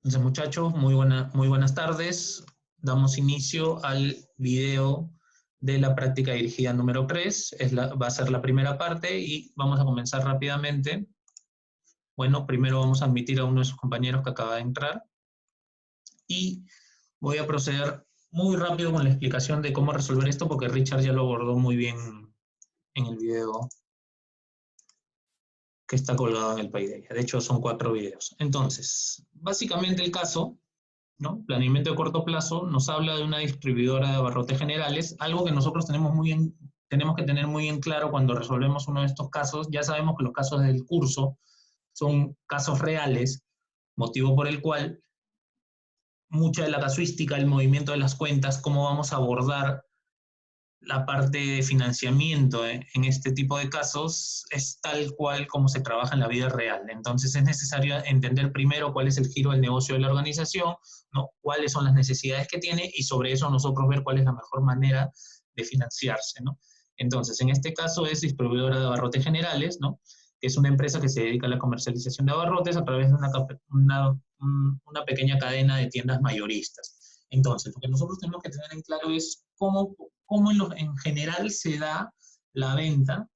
Entonces, muchachos, muy buenas tardes. Damos inicio al video de la práctica dirigida número 3. Va a ser la primera parte y vamos a comenzar rápidamente. Bueno, primero vamos a admitir a uno de sus compañeros que acaba de entrar y voy a proceder muy rápido con la explicación de cómo resolver esto porque Richard ya lo abordó muy bien en el video que está colgado en el Paideia. De hecho, son 4 videos. Entonces, básicamente el caso, ¿no? Planeamiento de corto plazo nos habla de una distribuidora de abarrotes generales, algo que nosotros tenemos que tener muy en claro cuando resolvemos uno de estos casos. Ya sabemos que los casos del curso son casos reales, motivo por el cual mucha de la casuística, el movimiento de las cuentas, cómo vamos a abordar la parte de financiamiento en este tipo de casos es tal cual como se trabaja en la vida real. Entonces es necesario entender primero cuál es el giro del negocio de la organización, ¿no? Cuáles son las necesidades que tiene y sobre eso nosotros ver cuál es la mejor manera de financiarse, ¿no? Entonces, en este caso es distribuidora de abarrotes generales, ¿no? Que es una empresa que se dedica a la comercialización de abarrotes a través de una pequeña cadena de tiendas mayoristas. Entonces, lo que nosotros tenemos que tener en claro es cómo en general se da la venta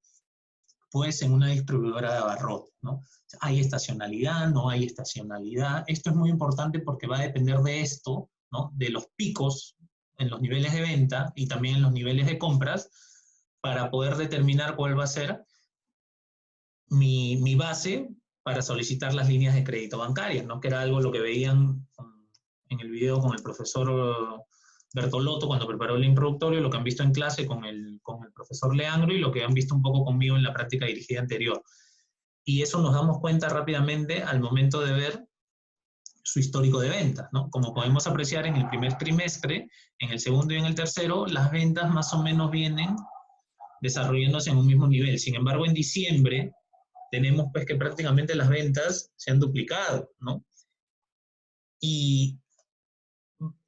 pues en una distribuidora de abarrotes, ¿no? ¿Hay estacionalidad? ¿No hay estacionalidad? Esto es muy importante porque va a depender de esto, ¿no? De los picos en los niveles de venta y también en los niveles de compras para poder determinar cuál va a ser mi base para solicitar las líneas de crédito bancarias, ¿no? Que era algo lo que veían en el video con el profesor Bertolotto cuando preparó el introductorio, lo que han visto en clase con el profesor Leandro y lo que han visto un poco conmigo en la práctica dirigida anterior. Y eso nos damos cuenta rápidamente al momento de ver su histórico de ventas, ¿no? Como podemos apreciar en el primer trimestre, en el segundo y en el tercero, las ventas más o menos vienen desarrollándose en un mismo nivel. Sin embargo, en diciembre tenemos pues que prácticamente las ventas se han duplicado, ¿no? Y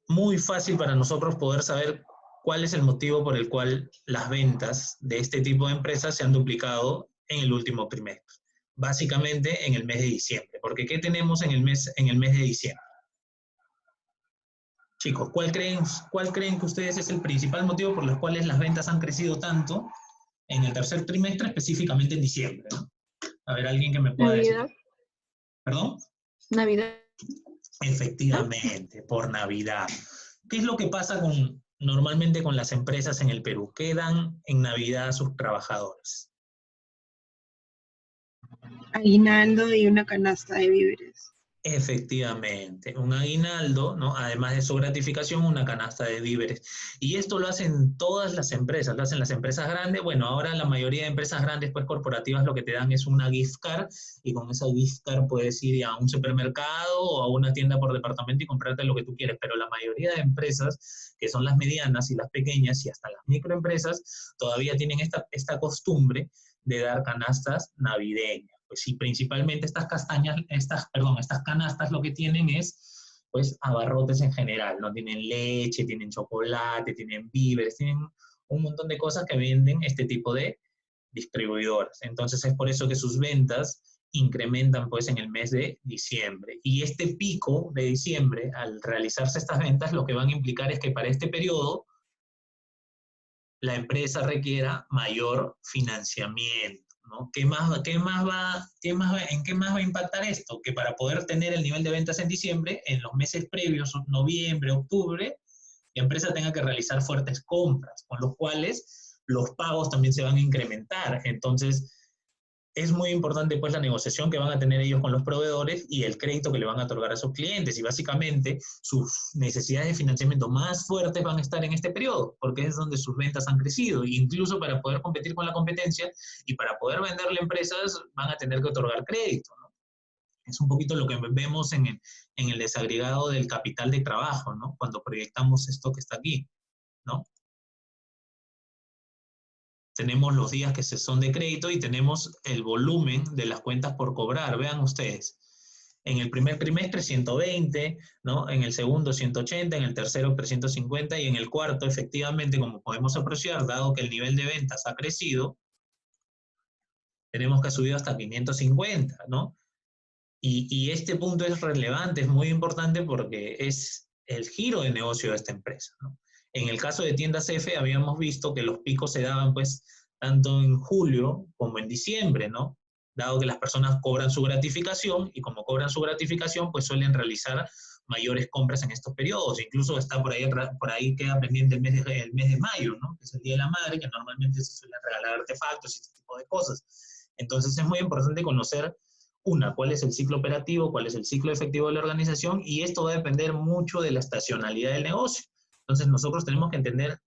muy fácil para nosotros poder saber cuál es el motivo por el cual las ventas de este tipo de empresas se han duplicado en el último trimestre. Básicamente en el mes de diciembre. Porque ¿qué tenemos en el mes de diciembre? Chicos, ¿cuál creen que ustedes es el principal motivo por los cuales las ventas han crecido tanto en el tercer trimestre, específicamente en diciembre, ¿no? A ver, alguien que me pueda decir. Navidad. ¿Perdón? Navidad. Efectivamente, por Navidad. ¿Qué es lo que pasa normalmente con las empresas en el Perú? ¿Qué dan en Navidad a sus trabajadores? Aguinaldo y una canasta de víveres. Efectivamente, un aguinaldo, ¿no? Además de su gratificación, una canasta de víveres. Y esto lo hacen todas las empresas, lo hacen las empresas grandes. Bueno, ahora la mayoría de empresas grandes, pues corporativas, lo que te dan es una gift card y con esa gift card puedes ir a un supermercado o a una tienda por departamento y comprarte lo que tú quieres. Pero la mayoría de empresas, que son las medianas y las pequeñas y hasta las microempresas, todavía tienen esta costumbre de dar canastas navideñas. Pues sí, principalmente estas canastas lo que tienen es pues abarrotes en general, ¿no? Tienen leche, tienen chocolate, tienen víveres, tienen un montón de cosas que venden este tipo de distribuidoras. Entonces es por eso que sus ventas incrementan pues en el mes de diciembre. Y este pico de diciembre, al realizarse estas ventas, lo que van a implicar es que para este periodo la empresa requiera mayor financiamiento, ¿no? ¿En qué más va a impactar esto? Que para poder tener el nivel de ventas en diciembre, en los meses previos, noviembre, octubre, la empresa tenga que realizar fuertes compras, con los cuales los pagos también se van a incrementar. Entonces, es muy importante pues la negociación que van a tener ellos con los proveedores y el crédito que le van a otorgar a sus clientes. Y básicamente sus necesidades de financiamiento más fuertes van a estar en este periodo, porque es donde sus ventas han crecido. Incluso para poder competir con la competencia y para poder venderle a empresas van a tener que otorgar crédito, ¿no? Es un poquito lo que vemos en el desagregado del capital de trabajo, ¿no? Cuando proyectamos esto que está aquí, ¿no? Tenemos los días que son de crédito y tenemos el volumen de las cuentas por cobrar. Vean ustedes, en el primer trimestre 120, ¿no? En el segundo 180, en el tercero 350 y en el cuarto, efectivamente, como podemos apreciar, dado que el nivel de ventas ha crecido, tenemos que ha subido hasta 550, ¿no? Y este punto es relevante, es muy importante porque es el giro de negocio de esta empresa, ¿no? En el caso de Tiendas F habíamos visto que los picos se daban pues tanto en julio como en diciembre, ¿no? Dado que las personas cobran su gratificación y como cobran su gratificación pues suelen realizar mayores compras en estos periodos. Incluso está por ahí queda pendiente el mes de mayo, ¿no? Que es el Día de la Madre, que normalmente se suelen regalar artefactos y este tipo de cosas. Entonces es muy importante conocer cuál es el ciclo operativo, cuál es el ciclo efectivo de la organización, y esto va a depender mucho de la estacionalidad del negocio. Entonces nosotros tenemos que entender,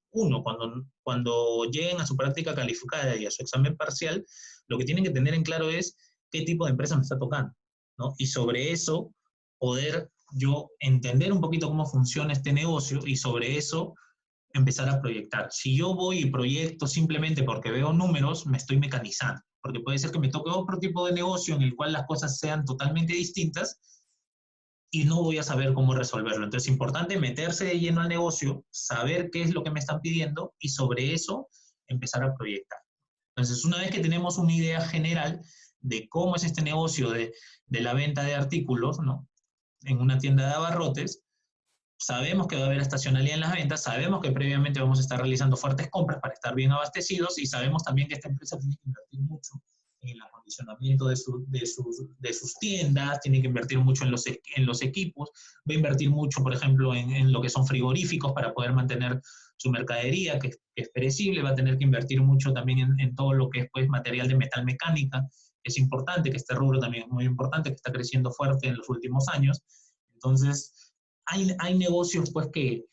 cuando lleguen a su práctica calificada y a su examen parcial, lo que tienen que tener en claro es qué tipo de empresa me está tocando, ¿no? Y sobre eso poder yo entender un poquito cómo funciona este negocio y sobre eso empezar a proyectar. Si yo voy y proyecto simplemente porque veo números, me estoy mecanizando, porque puede ser que me toque otro tipo de negocio en el cual las cosas sean totalmente distintas y no voy a saber cómo resolverlo. Entonces es importante meterse de lleno al negocio, saber qué es lo que me están pidiendo y sobre eso empezar a proyectar. Entonces, una vez que tenemos una idea general de cómo es este negocio de la venta de artículos, ¿no? En una tienda de abarrotes, sabemos que va a haber estacionalidad en las ventas, sabemos que previamente vamos a estar realizando fuertes compras para estar bien abastecidos y sabemos también que esta empresa tiene que invertir mucho en el acondicionamiento de sus tiendas, tiene que invertir mucho en los equipos, va a invertir mucho, por ejemplo, en lo que son frigoríficos para poder mantener su mercadería, que es perecible, va a tener que invertir mucho también en todo lo que es pues, material de metalmecánica, que es importante, que este rubro también es muy importante, que está creciendo fuerte en los últimos años. Entonces, hay negocios pues que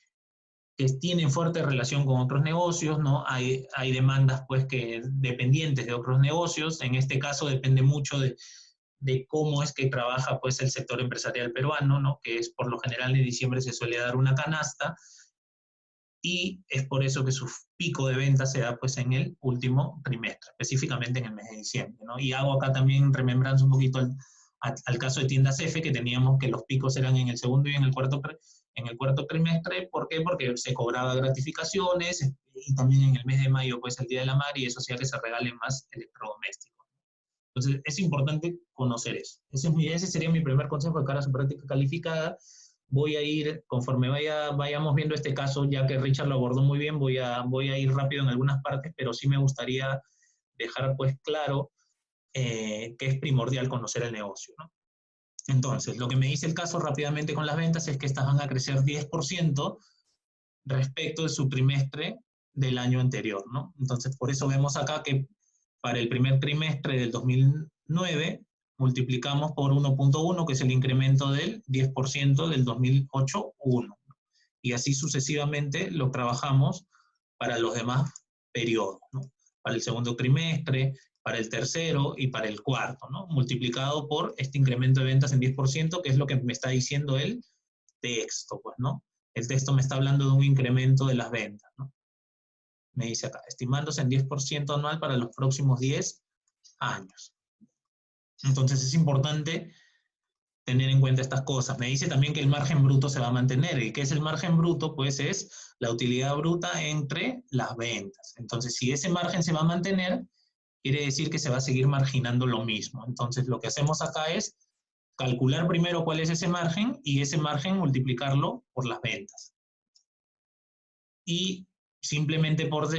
tienen fuerte relación con otros negocios, ¿no? Hay demandas pues que dependientes de otros negocios. En este caso depende mucho de cómo es que trabaja pues el sector empresarial peruano, ¿no? Que es por lo general en diciembre se suele dar una canasta y es por eso que su pico de ventas se da pues en el último trimestre, específicamente en el mes de diciembre, ¿no? Y hago acá también remembranza un poquito al caso de Tiendas F, que teníamos que los picos eran en el segundo y en el cuarto trimestre. ¿Por qué? Porque se cobraba gratificaciones y también en el mes de mayo pues el Día de la Madre y eso hacía que se regalen más electrodomésticos. Entonces es importante conocer eso. Ese sería mi primer consejo de cara a su práctica calificada. Voy a ir, conforme vayamos viendo este caso, ya que Richard lo abordó muy bien, voy a ir rápido en algunas partes, pero sí me gustaría dejar pues claro que es primordial conocer el negocio, ¿no? Entonces, lo que me dice el caso rápidamente con las ventas es que estas van a crecer 10% respecto de su trimestre del año anterior, ¿no? Entonces, por eso vemos acá que para el primer trimestre del 2009 multiplicamos por 1.1, que es el incremento del 10% del 2008, 1. Y así sucesivamente lo trabajamos para los demás periodos, ¿no? Para el segundo trimestre, para el tercero y para el cuarto, ¿no? Multiplicado por este incremento de ventas en 10%, que es lo que me está diciendo el texto, pues, ¿no? El texto me está hablando de un incremento de las ventas, ¿no? Me dice acá, estimándose en 10% anual para los próximos 10 años. Entonces es importante tener en cuenta estas cosas. Me dice también que el margen bruto se va a mantener. ¿Y qué es el margen bruto? Pues es la utilidad bruta entre las ventas. Entonces, si ese margen se va a mantener, quiere decir que se va a seguir marginando lo mismo. Entonces, lo que hacemos acá es calcular primero cuál es ese margen y ese margen multiplicarlo por las ventas. Y simplemente por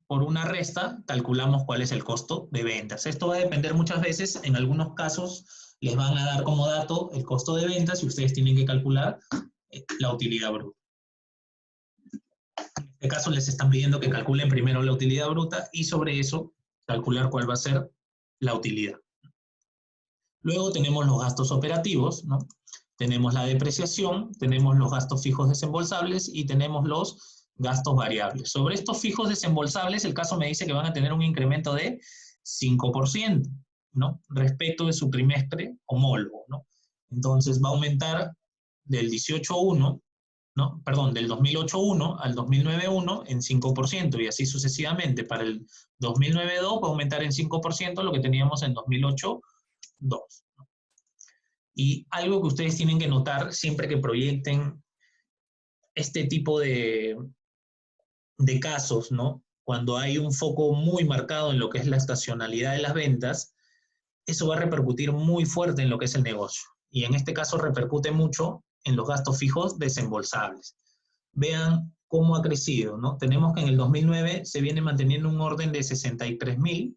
una resta calculamos cuál es el costo de ventas. Esto va a depender muchas veces, en algunos casos les van a dar como dato el costo de ventas y ustedes tienen que calcular la utilidad bruta. En este caso les están pidiendo que calculen primero la utilidad bruta y sobre eso calcular cuál va a ser la utilidad. Luego tenemos los gastos operativos, ¿no? Tenemos la depreciación, tenemos los gastos fijos desembolsables y tenemos los gastos variables. Sobre estos fijos desembolsables, el caso me dice que van a tener un incremento de 5%, ¿no? Respecto de su trimestre homólogo, ¿no? Entonces va a aumentar del 18.1, ¿no? Perdón, del 2008.1 al 2009.1 en 5% y así sucesivamente. Para el 2009.2 va a aumentar en 5% lo que teníamos en 2008.2. Y algo que ustedes tienen que notar siempre que proyecten este tipo de casos, ¿no? Cuando hay un foco muy marcado en lo que es la estacionalidad de las ventas, eso va a repercutir muy fuerte en lo que es el negocio. Y en este caso repercute mucho en los gastos fijos desembolsables. Vean cómo ha crecido, ¿no? Tenemos que en el 2009 se viene manteniendo un orden de 63.000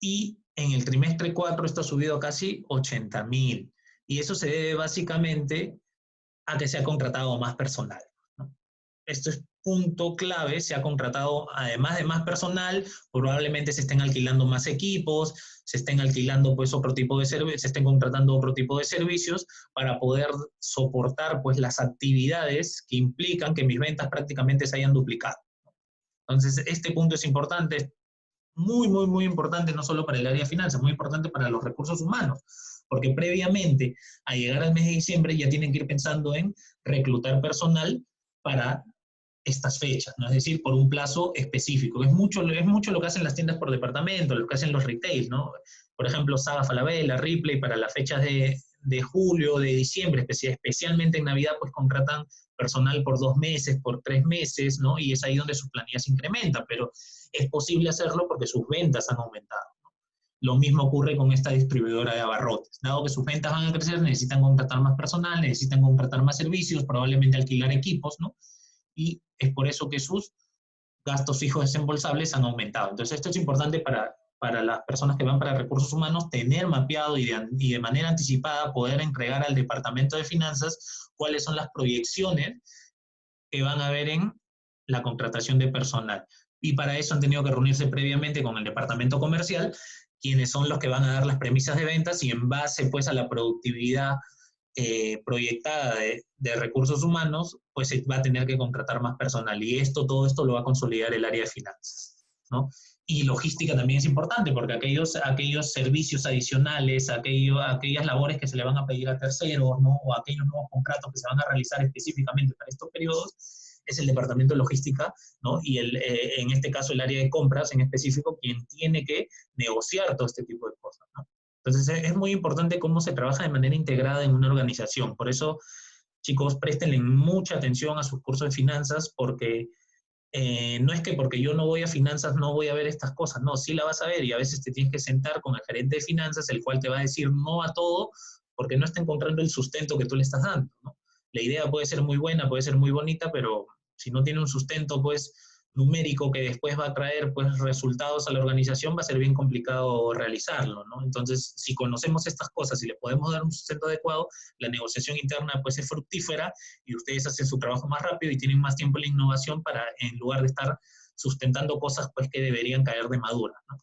y en el trimestre 4 está subido a casi 80.000. Y eso se debe básicamente a que se ha contratado más personal, ¿no? Esto es punto clave, se ha contratado, además de más personal, probablemente se estén alquilando más equipos, se estén alquilando pues otro tipo de servicios, se estén contratando otro tipo de servicios para poder soportar pues las actividades que implican que mis ventas prácticamente se hayan duplicado. Entonces, este punto es importante, muy, muy, muy importante, no solo para el área de finanzas, muy importante para los recursos humanos, porque previamente a llegar al mes de diciembre ya tienen que ir pensando en reclutar personal para estas fechas, ¿no? Es decir, por un plazo específico. Es mucho lo que hacen las tiendas por departamento, lo que hacen los retail, ¿no? Por ejemplo, Saga Falabella, Ripley, para las fechas de julio, de diciembre, especialmente en Navidad, pues contratan personal por 2 meses, por 3 meses, ¿no? Y es ahí donde su planilla se incrementa, pero es posible hacerlo porque sus ventas han aumentado. Lo mismo ocurre con esta distribuidora de abarrotes. Dado que sus ventas van a crecer, necesitan contratar más personal, necesitan contratar más servicios, probablemente alquilar equipos, ¿no? Y es por eso que sus gastos fijos desembolsables han aumentado. Entonces, esto es importante para las personas que van para recursos humanos, tener mapeado y de manera anticipada poder entregar al departamento de finanzas cuáles son las proyecciones que van a haber en la contratación de personal. Y para eso han tenido que reunirse previamente con el departamento comercial, quienes son los que van a dar las premisas de ventas y en base pues a la productividad proyectada de recursos humanos, pues se va a tener que contratar más personal. Y todo esto lo va a consolidar el área de finanzas, ¿no? Y logística también es importante, porque aquellos servicios adicionales, aquellas labores que se le van a pedir a terceros, ¿no? O aquellos nuevos contratos que se van a realizar específicamente para estos periodos, es el departamento de logística, ¿no? Y en este caso el área de compras en específico, quien tiene que negociar todo este tipo de cosas, ¿no? Entonces es muy importante cómo se trabaja de manera integrada en una organización. Por eso, chicos, préstenle mucha atención a sus cursos de finanzas, porque no es que porque yo no voy a finanzas no voy a ver estas cosas, no, sí la vas a ver y a veces te tienes que sentar con el gerente de finanzas, el cual te va a decir no a todo porque no está encontrando el sustento que tú le estás dando, ¿no? La idea puede ser muy buena, puede ser muy bonita, pero si no tiene un sustento pues numérico que después va a traer pues resultados a la organización, va a ser bien complicado realizarlo, ¿no? Entonces, si conocemos estas cosas y le podemos dar un sustento adecuado, la negociación interna pues es fructífera y ustedes hacen su trabajo más rápido y tienen más tiempo en la innovación para, en lugar de estar sustentando cosas pues que deberían caer de madura, ¿no?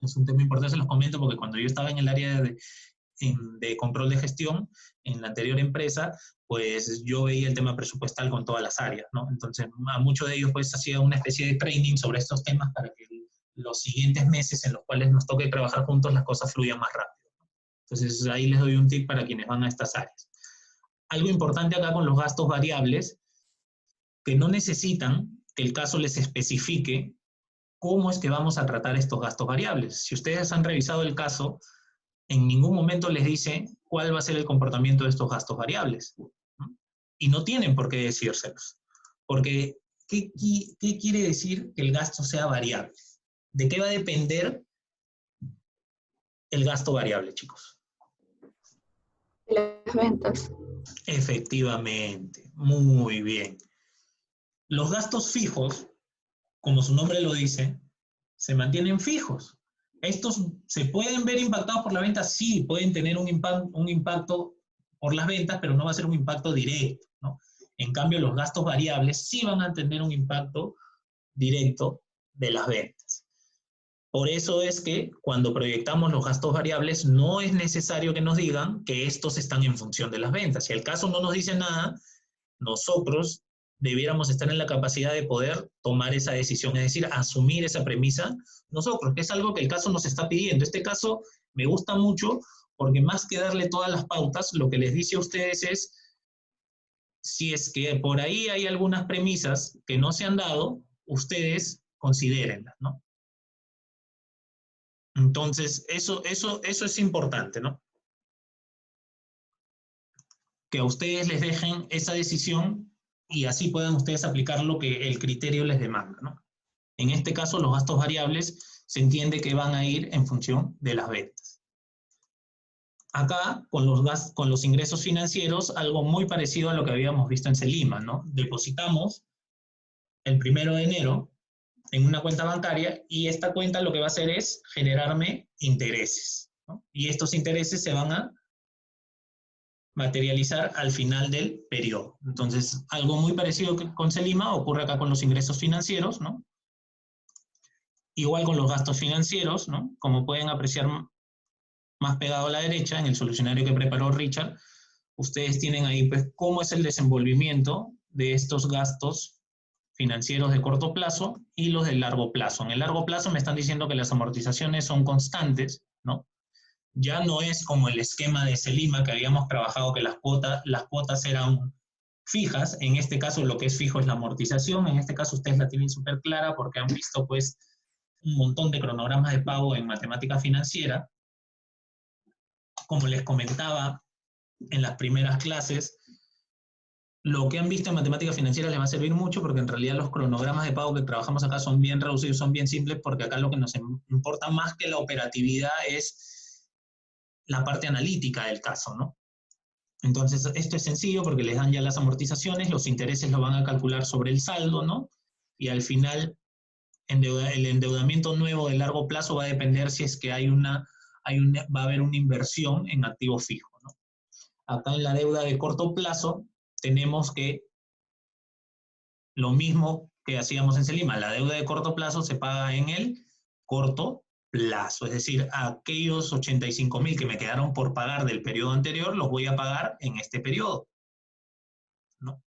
Es un tema importante, se los comento porque cuando yo estaba en el área de control de gestión en la anterior empresa, pues yo veía el tema presupuestal con todas las áreas, ¿no? Entonces, a muchos de ellos pues hacía una especie de training sobre estos temas para que los siguientes meses en los cuales nos toque trabajar juntos las cosas fluyan más rápido. Entonces, ahí les doy un tip para quienes van a estas áreas. Algo importante acá con los gastos variables, que no necesitan que el caso les especifique cómo es que vamos a tratar estos gastos variables. Si ustedes han revisado el caso, en ningún momento les dice cuál va a ser el comportamiento de estos gastos variables, ¿no? Y no tienen por qué decírselos. Porque, ¿qué quiere decir que el gasto sea variable? ¿De qué va a depender el gasto variable, chicos? Las ventas. Efectivamente, muy bien. Los gastos fijos, como su nombre lo dice, se mantienen fijos. ¿Estos se pueden ver impactados por la venta? Sí, pueden tener un impacto por las ventas, pero no va a ser un impacto directo, ¿no? En cambio, los gastos variables sí van a tener un impacto directo de las ventas. Por eso es que cuando proyectamos los gastos variables, no es necesario que nos digan que estos están en función de las ventas. Si el caso no nos dice nada, nosotros debiéramos estar en la capacidad de poder tomar esa decisión, es decir, asumir esa premisa nosotros, que es algo que el caso nos está pidiendo. Este caso me gusta mucho porque más que darle todas las pautas, lo que les dice a ustedes es, si es que por ahí hay algunas premisas que no se han dado, ustedes considérenlas, ¿no? Entonces, eso es importante, ¿no? Que a ustedes les dejen esa decisión y así puedan ustedes aplicar lo que el criterio les demanda, ¿no? En este caso, los gastos variables se entiende que van a ir en función de las ventas. Acá, con los ingresos financieros, algo muy parecido a lo que habíamos visto en Celima, ¿no? Depositamos el 1 de enero en una cuenta bancaria y esta cuenta lo que va a hacer es generarme intereses, ¿no? Y estos intereses se van a materializar al final del periodo. Entonces, algo muy parecido con Celima ocurre acá con los ingresos financieros, ¿no? Igual con los gastos financieros, ¿no? Como pueden apreciar más pegado a la derecha, en el solucionario que preparó Richard, ustedes tienen ahí pues cómo es el desenvolvimiento de estos gastos financieros de corto plazo y los de largo plazo. En el largo plazo me están diciendo que las amortizaciones son constantes, ¿no? Ya no es como el esquema de Celima que habíamos trabajado, que las cuotas eran fijas. En este caso lo que es fijo es la amortización. En este caso ustedes la tienen súper clara porque han visto pues un montón de cronogramas de pago en matemática financiera. Como les comentaba en las primeras clases, lo que han visto en matemática financiera les va a servir mucho porque en realidad los cronogramas de pago que trabajamos acá son bien reducidos, son bien simples, porque acá lo que nos importa más que la operatividad es la parte analítica del caso, ¿no? Entonces, esto es sencillo porque les dan ya las amortizaciones, los intereses lo van a calcular sobre el saldo, ¿no? Y al final, el endeudamiento nuevo de largo plazo va a depender si es que va a haber una inversión en activo fijo, ¿no? Acá en la deuda de corto plazo tenemos que lo mismo que hacíamos en Celima, la deuda de corto plazo se paga en el corto plazo, es decir, aquellos 85.000 que me quedaron por pagar del periodo anterior, los voy a pagar en este periodo, ¿no?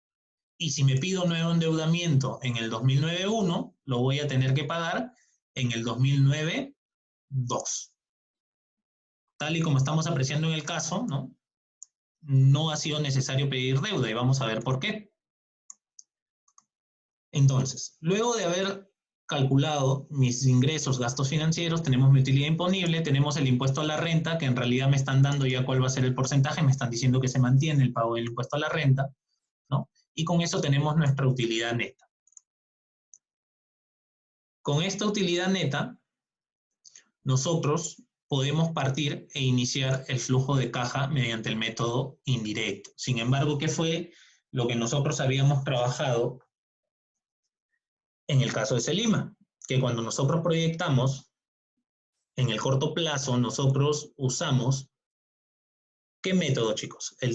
Y si me pido nuevo endeudamiento en el 2009-1, lo voy a tener que pagar en el 2009-2. Tal y como estamos apreciando en el caso, ¿no? No ha sido necesario pedir deuda y vamos a ver por qué. Entonces, luego de haber calculado mis ingresos, gastos financieros, tenemos mi utilidad imponible, tenemos el impuesto a la renta, que en realidad me están dando ya cuál va a ser el porcentaje, me están diciendo que se mantiene el pago del impuesto a la renta, ¿no? Y con eso tenemos nuestra utilidad neta. Con esta utilidad neta, nosotros podemos partir e iniciar el flujo de caja mediante el método indirecto. Sin embargo, ¿qué fue lo que nosotros habíamos trabajado en el caso de Celima? Que cuando nosotros proyectamos en el corto plazo, nosotros usamos ¿qué método, chicos? ¿El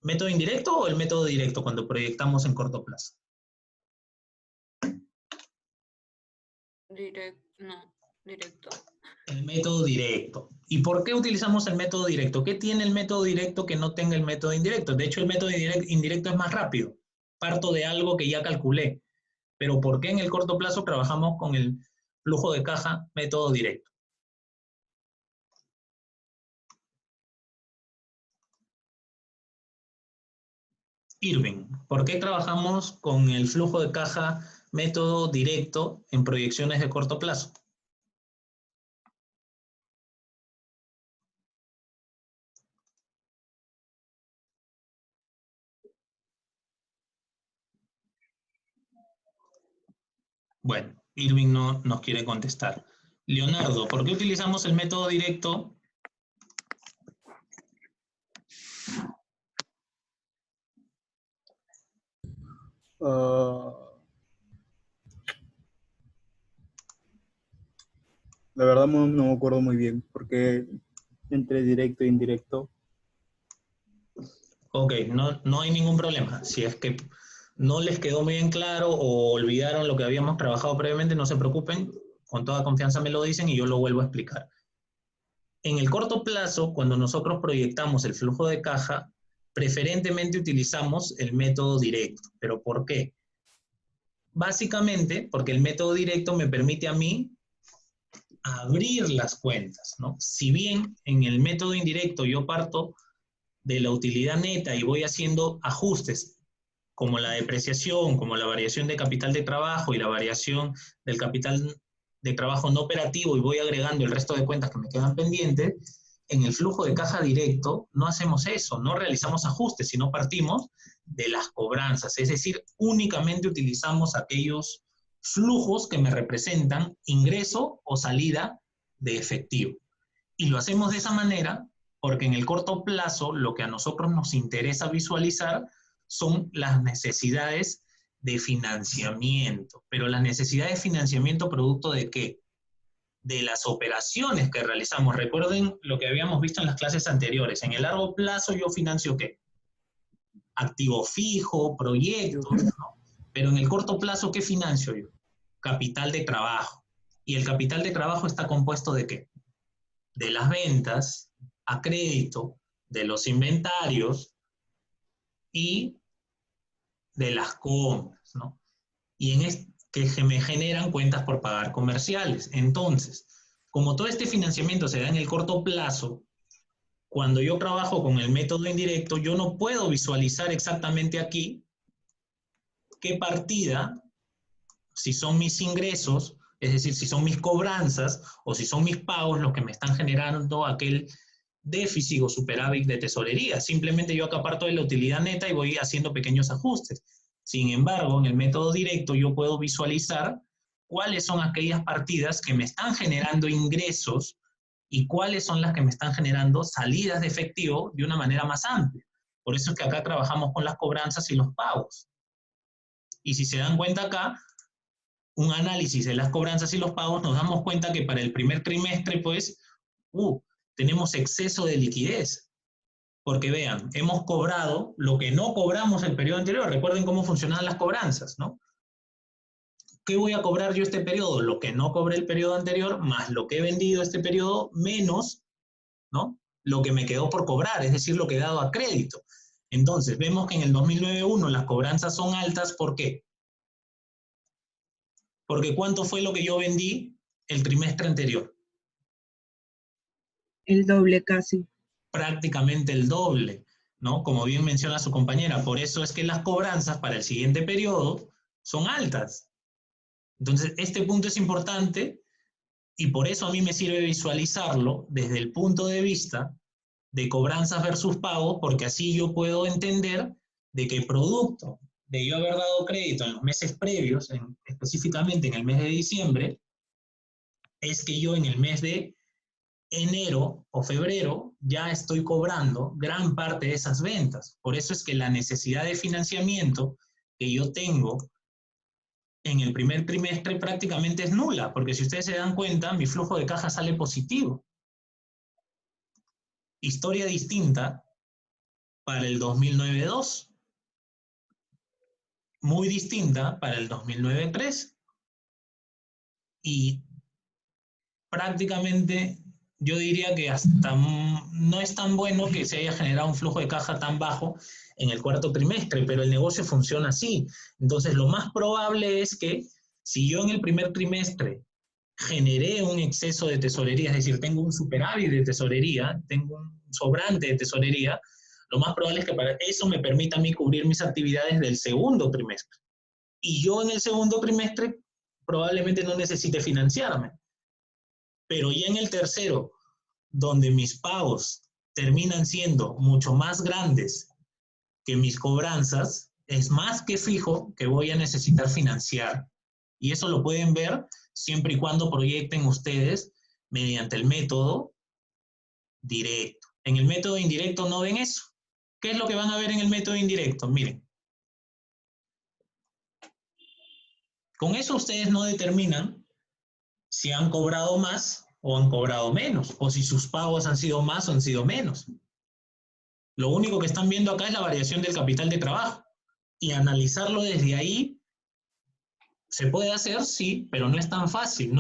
método indirecto o el método directo cuando proyectamos en corto plazo? Directo. El método directo. ¿Y por qué utilizamos el método directo? ¿Qué tiene el método directo que no tenga el método indirecto? De hecho, el método indirecto es más rápido. Parto de algo que ya calculé. Pero ¿por qué en el corto plazo trabajamos con el flujo de caja método directo? Irving, ¿por qué trabajamos con el flujo de caja método directo en proyecciones de corto plazo? Bueno, Irving no nos quiere contestar. Leonardo, ¿por qué utilizamos el método directo? La verdad no me acuerdo muy bien, porque entre directo e indirecto. Ok, no hay ningún problema. Si es que no les quedó muy bien claro o olvidaron lo que habíamos trabajado previamente, no se preocupen, con toda confianza me lo dicen y yo lo vuelvo a explicar. En el corto plazo, cuando nosotros proyectamos el flujo de caja, preferentemente utilizamos el método directo. ¿Pero por qué? Básicamente porque el método directo me permite a mí abrir las cuentas, ¿no? Si bien en el método indirecto yo parto de la utilidad neta y voy haciendo ajustes como la depreciación, como la variación de capital de trabajo y la variación del capital de trabajo no operativo y voy agregando el resto de cuentas que me quedan pendientes, en el flujo de caja directo no hacemos eso, no realizamos ajustes, sino partimos de las cobranzas, es decir, únicamente utilizamos aquellos flujos que me representan ingreso o salida de efectivo. Y lo hacemos de esa manera porque en el corto plazo lo que a nosotros nos interesa visualizar son las necesidades de financiamiento. Pero las necesidades de financiamiento producto ¿de qué? De las operaciones que realizamos. Recuerden lo que habíamos visto en las clases anteriores. En el largo plazo yo financio ¿qué? Activo fijo, proyectos, ¿no? Pero en el corto plazo, ¿qué financio yo? Capital de trabajo. ¿Y el capital de trabajo está compuesto de qué? De las ventas a crédito, de los inventarios y de las compras, ¿no? Y que me generan cuentas por pagar comerciales. Entonces, como todo este financiamiento se da en el corto plazo, cuando yo trabajo con el método indirecto, yo no puedo visualizar exactamente aquí qué partida, si son mis ingresos, es decir, si son mis cobranzas o si son mis pagos los que me están generando aquel déficit o superávit de tesorería. Simplemente yo acá aparto de la utilidad neta y voy haciendo pequeños ajustes. Sin embargo, en el método directo yo puedo visualizar cuáles son aquellas partidas que me están generando ingresos y cuáles son las que me están generando salidas de efectivo de una manera más amplia. Por eso es que acá trabajamos con las cobranzas y los pagos. Y si se dan cuenta acá, un análisis de las cobranzas y los pagos, nos damos cuenta que para el primer trimestre, pues, tenemos exceso de liquidez. Porque vean, hemos cobrado lo que no cobramos el periodo anterior. Recuerden cómo funcionaban las cobranzas, ¿no? ¿Qué voy a cobrar yo este periodo? Lo que no cobré el periodo anterior, más lo que he vendido este periodo, menos, ¿no? Lo que me quedó por cobrar, es decir, lo que he dado a crédito. Entonces, vemos que en el 2009-1 las cobranzas son altas, ¿por qué? Porque ¿cuánto fue lo que yo vendí el trimestre anterior? El doble casi. Prácticamente el doble, ¿no? Como bien menciona su compañera, por eso es que las cobranzas para el siguiente periodo son altas. Entonces, este punto es importante y por eso a mí me sirve visualizarlo desde el punto de vista de cobranzas versus pagos, porque así yo puedo entender de qué producto de yo haber dado crédito en los meses previos, específicamente en el mes de diciembre, es que yo en el mes de enero o febrero ya estoy cobrando gran parte de esas ventas. Por eso es que la necesidad de financiamiento que yo tengo en el primer trimestre prácticamente es nula, porque si ustedes se dan cuenta, mi flujo de caja sale positivo. Historia distinta para el 2009-2. Muy distinta para el 2009-3. Y prácticamente yo diría que hasta no es tan bueno que se haya generado un flujo de caja tan bajo en el cuarto trimestre, pero el negocio funciona así. Entonces, lo más probable es que si yo en el primer trimestre generé un exceso de tesorería, es decir, tengo un superávit de tesorería, tengo un sobrante de tesorería, lo más probable es que para eso me permita a mí cubrir mis actividades del segundo trimestre. Y yo en el segundo trimestre probablemente no necesite financiarme. Pero ya en el tercero, donde mis pagos terminan siendo mucho más grandes que mis cobranzas, es más que fijo que voy a necesitar financiar. Y eso lo pueden ver siempre y cuando proyecten ustedes mediante el método directo. En el método indirecto no ven eso. ¿Qué es lo que van a ver en el método indirecto? Miren. Con eso ustedes no determinan si han cobrado más o han cobrado menos, o si sus pagos han sido más o han sido menos. Lo único que están viendo acá es la variación del capital de trabajo. Y analizarlo desde ahí se puede hacer, sí, pero no es tan fácil.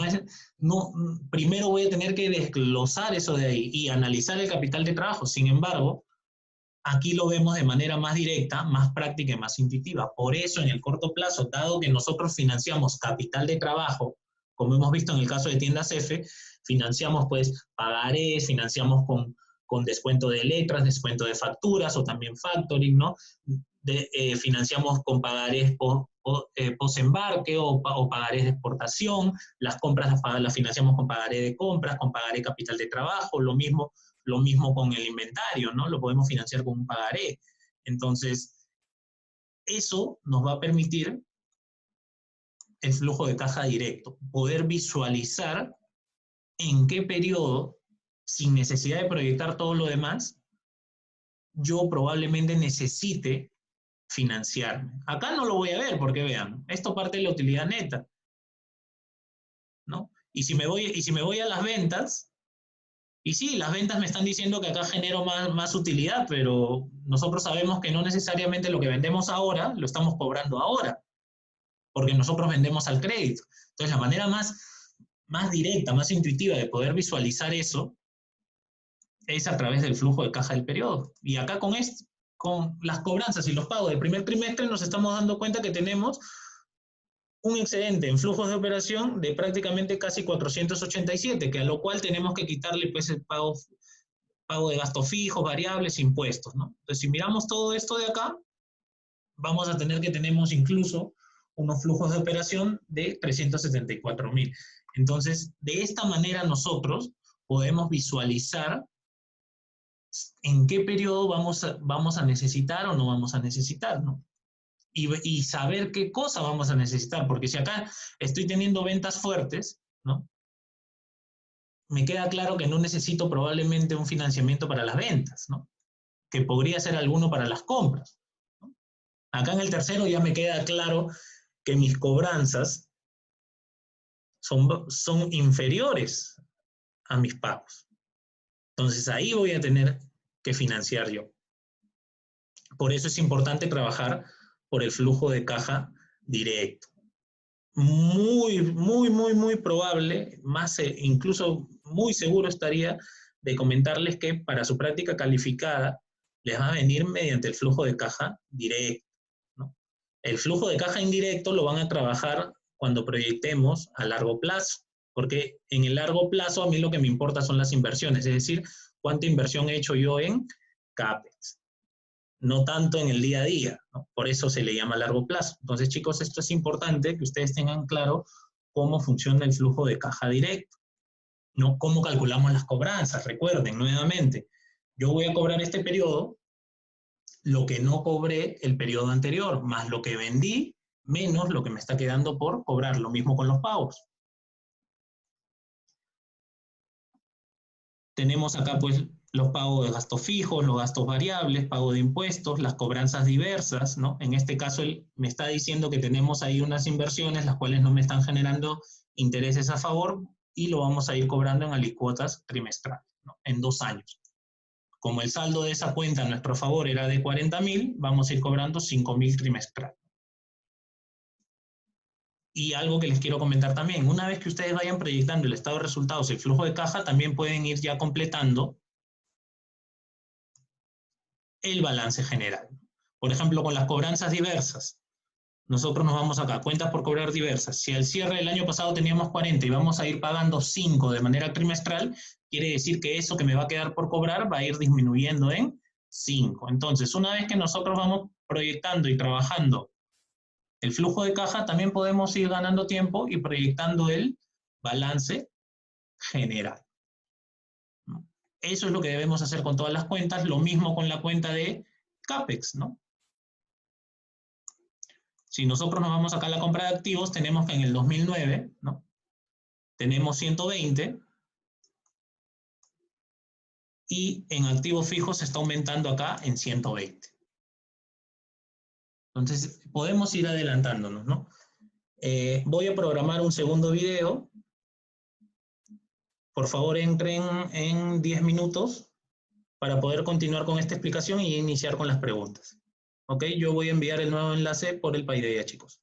Primero voy a tener que desglosar eso de ahí y analizar el capital de trabajo. Sin embargo, aquí lo vemos de manera más directa, más práctica y más intuitiva. Por eso, en el corto plazo, dado que nosotros financiamos capital de trabajo, como hemos visto en el caso de Tiendas F, financiamos pues pagarés, financiamos con descuento de letras, descuento de facturas o también factoring, ¿no? Financiamos con pagarés post-embarque o pagarés de exportación, las compras las financiamos con pagaré de compras, con pagaré capital de trabajo, lo mismo con el inventario, ¿no? Lo podemos financiar con un pagaré. Entonces, eso nos va a permitir el flujo de caja directo, poder visualizar en qué periodo, sin necesidad de proyectar todo lo demás, yo probablemente necesite financiarme. Acá no lo voy a ver porque vean, esto parte de la utilidad neta, ¿no? Y si me voy a las ventas, y sí, las ventas me están diciendo que acá genero más utilidad, pero nosotros sabemos que no necesariamente lo que vendemos ahora lo estamos cobrando ahora, porque nosotros vendemos al crédito. Entonces, la manera más directa, más intuitiva de poder visualizar eso es a través del flujo de caja del periodo. Y acá con las cobranzas y los pagos del primer trimestre nos estamos dando cuenta que tenemos un excedente en flujos de operación de prácticamente casi 487, que a lo cual tenemos que quitarle pues el pago de gastos fijos, variables, impuestos, ¿no? Entonces, si miramos todo esto de acá, vamos a tener que tenemos incluso unos flujos de operación de 374.000. Entonces, de esta manera nosotros podemos visualizar en qué periodo vamos a necesitar o no vamos a necesitar, ¿no? Y saber qué cosa vamos a necesitar, porque si acá estoy teniendo ventas fuertes, ¿no? Me queda claro que no necesito probablemente un financiamiento para las ventas, ¿no? Que podría ser alguno para las compras, ¿no? Acá en el tercero ya me queda claro que mis cobranzas son inferiores a mis pagos. Entonces ahí voy a tener que financiar yo. Por eso es importante trabajar por el flujo de caja directo. Muy probable, incluso muy seguro estaría de comentarles que para su práctica calificada les va a venir mediante el flujo de caja directo, ¿no? El flujo de caja indirecto lo van a trabajar cuando proyectemos a largo plazo, porque en el largo plazo a mí lo que me importa son las inversiones, es decir, cuánta inversión he hecho yo en CAPEX, no tanto en el día a día, ¿no? Por eso se le llama largo plazo. Entonces, chicos, esto es importante que ustedes tengan claro cómo funciona el flujo de caja directo, ¿no? Cómo calculamos las cobranzas. Recuerden, nuevamente, yo voy a cobrar este periodo, lo que no cobré el periodo anterior, más lo que vendí, menos lo que me está quedando por cobrar. Lo mismo con los pagos. Tenemos acá, pues, los pagos de gastos fijos, los gastos variables, pago de impuestos, las cobranzas diversas, ¿no? En este caso, él me está diciendo que tenemos ahí unas inversiones, las cuales no me están generando intereses a favor, y lo vamos a ir cobrando en alicuotas trimestrales, ¿no? En 2 años. Como el saldo de esa cuenta a nuestro favor era de 40.000, vamos a ir cobrando 5.000 trimestral. Y algo que les quiero comentar también, una vez que ustedes vayan proyectando el estado de resultados y el flujo de caja, también pueden ir ya completando el balance general. Por ejemplo, con las cobranzas diversas, nosotros nos vamos acá, cuentas por cobrar diversas. Si al cierre del año pasado teníamos 40 y vamos a ir pagando 5 de manera trimestral, quiere decir que eso que me va a quedar por cobrar va a ir disminuyendo en 5. Entonces, una vez que nosotros vamos proyectando y trabajando el flujo de caja, también podemos ir ganando tiempo y proyectando el balance general. Eso es lo que debemos hacer con todas las cuentas, lo mismo con la cuenta de CAPEX, ¿no? Si nosotros nos vamos acá a la compra de activos, tenemos que en el 2009, ¿no? Tenemos 120 y en activos fijos se está aumentando acá en 120. Entonces, podemos ir adelantándonos, ¿no? Voy a programar un segundo video. Por favor, entren en 10 minutos para poder continuar con esta explicación y iniciar con las preguntas. ¿Ok? Yo voy a enviar el nuevo enlace por el Paideia, chicos.